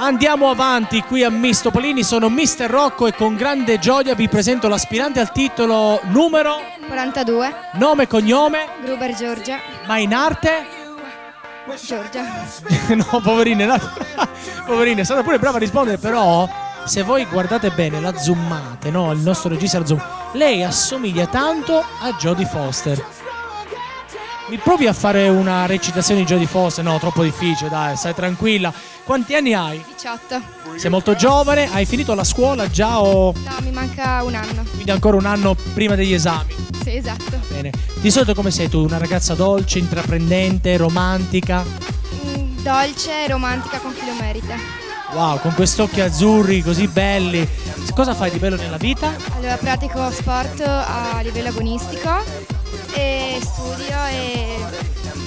Andiamo avanti qui a Mistopolini, sono Mister Rocco e con grande gioia vi presento l'aspirante al titolo numero 42. Nome e cognome? Gruber Giorgia. Ma in arte? Giorgia. No, poverina, poverina, è stata pure brava a rispondere, però se voi guardate bene, la zoomate, no? Il nostro regista la zoom. Lei assomiglia tanto a Jodie Foster. Mi provi a fare una recitazione di Jodie Foster? No, troppo difficile, dai, stai tranquilla. Quanti anni hai? 18. Sei molto giovane, hai finito la scuola già o... No, mi manca un anno. Quindi ancora un anno prima degli esami? Sì, esatto. Bene. Di solito come sei tu? Una ragazza dolce, intraprendente, romantica? Dolce e romantica con filo merite. Wow, con questi occhi azzurri così belli. Cosa fai di bello nella vita? Allora, pratico sport a livello agonistico e studio e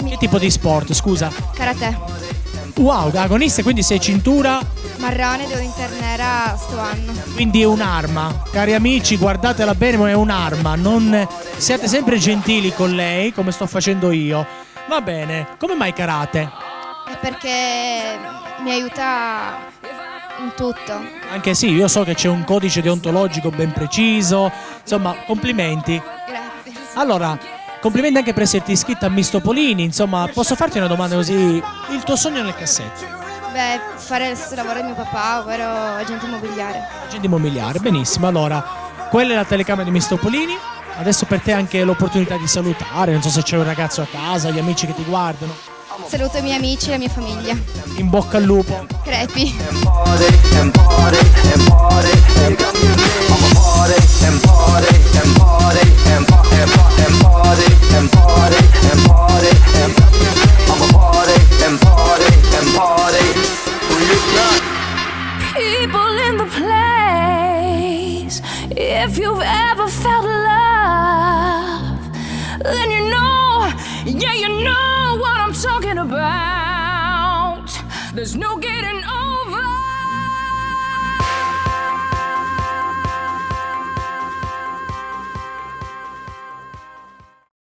Che tipo di sport, scusa? karate. Wow, agonista, quindi sei cintura, Marrone, devo internera sto anno. quindi è un'arma. Cari amici, guardatela bene, ma è un'arma. Non siate sempre gentili con lei, come sto facendo io. Va bene, come mai karate? È perché mi aiuta in tutto. Anche sì, io so che c'è un codice deontologico ben preciso. Insomma, complimenti. Grazie. Allora, complimenti anche per esserti iscritta a Mistopolini. Insomma, posso farti una domanda così? Il tuo sogno nel cassetto? Beh, fare lo stesso lavoro di mio papà, ovvero agente immobiliare. Agente immobiliare, benissimo. Allora, quella è la telecamera di Mistopolini. Adesso per te anche l'opportunità di salutare. Non so se c'è un ragazzo a casa, gli amici che ti guardano. Saluto i miei amici e la mia famiglia. In bocca al lupo. Crepi. People in the place. If you've ever felt love, then you know, yeah, you know what I'm talking about. There's no getting over.